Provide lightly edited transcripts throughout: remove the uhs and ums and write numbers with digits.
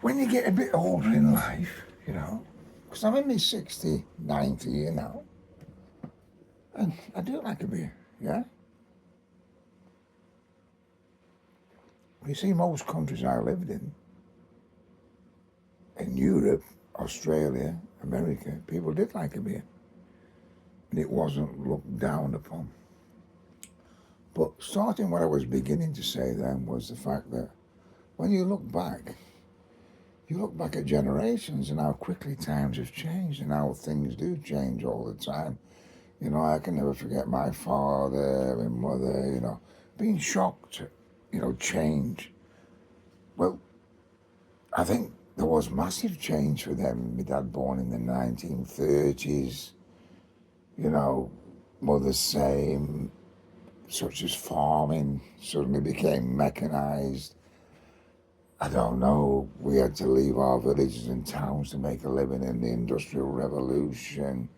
when you get a bit older in life, you know, because I'm in my 60, 90 year now, and I do like a beer, yeah? You see, most countries I lived in Europe, Australia, America, people did like a beer. And it wasn't looked down upon. But starting what I was beginning to say then was the fact that when you look back at generations and how quickly times have changed and how things do change all the time. You know, I can never forget my father, my mother, you know, being shocked at, change. Well, I think there was massive change for them. My dad born in the 1930s, you know, mother same, such as farming suddenly became mechanized. I don't know, we had to leave our villages and towns to make a living in the Industrial Revolution.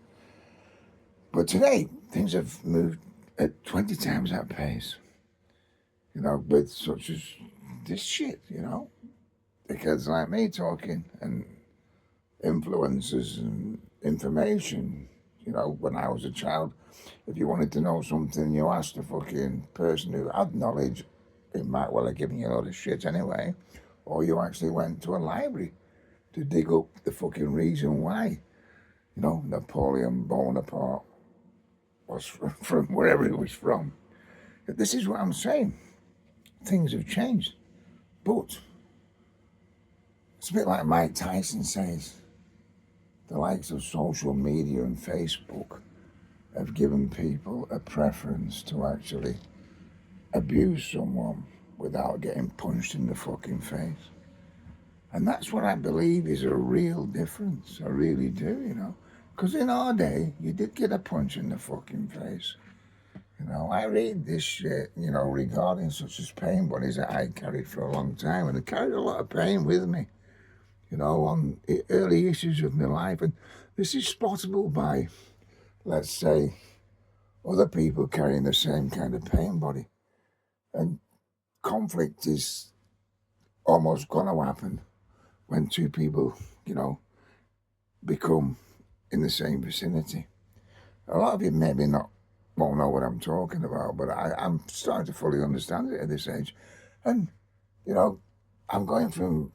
But today, things have moved at 20 times that pace, you know, with such as this shit, you know. The kids like me talking and influences and information. You know, when I was a child, if you wanted to know something, you asked a fucking person who had knowledge. It might well have given you a lot of shit anyway. Or you actually went to a library to dig up the fucking reason why, you know, Napoleon Bonaparte was from wherever he was from. This is what I'm saying. Things have changed. But it's a bit like Mike Tyson says. The likes of social media and Facebook have given people a preference to actually abuse someone without getting punched in the fucking face. And that's what I believe is a real difference. I really do, you know. Because in our day, you did get a punch in the fucking face. You know, I read this shit, you know, regarding such as pain bodies that I carried for a long time. And I carried a lot of pain with me, you know, on the early issues of my life. And this is spottable by, let's say, other people carrying the same kind of pain body. And conflict is almost going to happen when two people, you know, become in the same vicinity. A lot of you maybe won't know what I'm talking about, but I'm starting to fully understand it at this age. And, you know, I'm going from,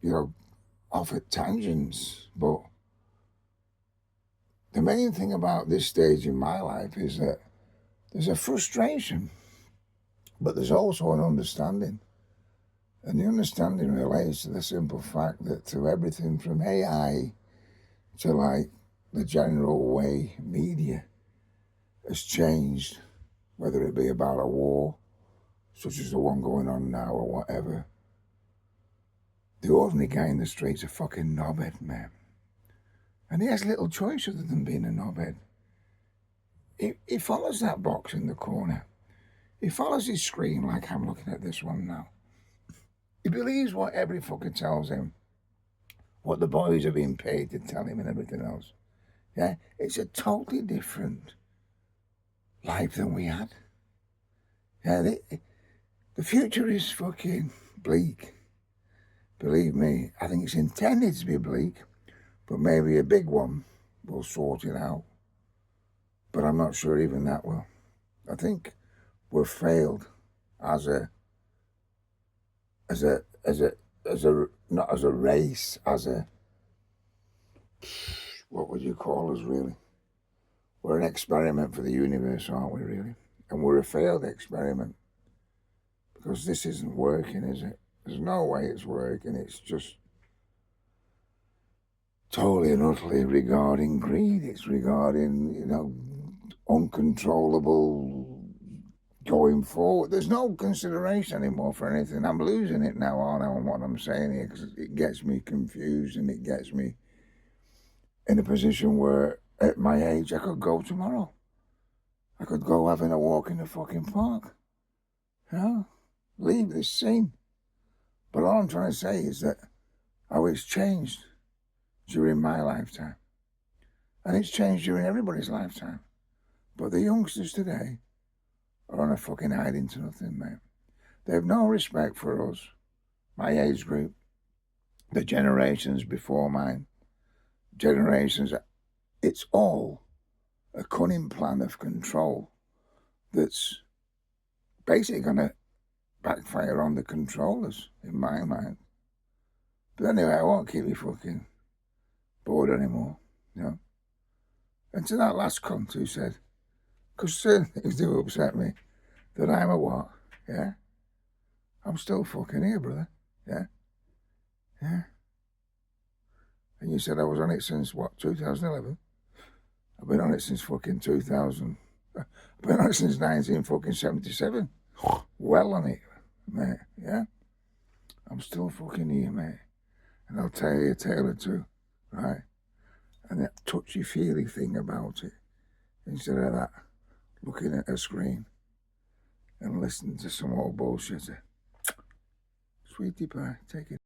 you know, off at tangents, but the main thing about this stage in my life is that there's a frustration, but there's also an understanding. And the understanding relates to the simple fact that through everything from AI to like the general way media has changed, whether it be about a war, such as the one going on now or whatever, the ordinary guy in the street's a fucking knobhead, man. And he has little choice other than being a knobhead. He follows that box in the corner. He follows his screen like I'm looking at this one now. He believes what every fucker tells him, what the boys are being paid to tell him and everything else. Yeah, it's a totally different life than we had. Yeah, the future is fucking bleak. Believe me, I think it's intended to be bleak, but maybe a big one will sort it out. But I'm not sure even that will. I think we've failed as a not as a race, as a, what would you call us really? We're an experiment for the universe, aren't we really? And we're a failed experiment. Because this isn't working, is it? There's no way it's working. It's just totally and utterly regarding greed. It's regarding, you know, uncontrollable going forward. There's no consideration anymore for anything. I'm losing it now, aren't I, on what I'm saying here, because it gets me confused and it gets me in a position where at my age I could go tomorrow. I could go having a walk in the fucking park. You know? Leave this scene. But all I'm trying to say is that how it's changed during my lifetime. And it's changed during everybody's lifetime. But the youngsters today are on a fucking hiding to nothing, man. They have no respect for us, my age group. the generations before mine, generations, it's all a cunning plan of control that's basically going to backfire on the controllers, in my mind. But anyway, I won't keep you fucking bored anymore, you know. And to that last cunt who said, because certain things do upset me, that I'm a what, yeah? I'm still fucking here, brother, yeah? Yeah? And you said I was on it since, what, 2011? I've been on it since fucking 2000. I've been on it since 1977. Well on it, mate, yeah? I'm still fucking here, mate. And I'll tell you a tale or two, right? And that touchy-feely thing about it, instead of that, looking at a screen and listening to some old bullshitter. Sweetie pie, take it.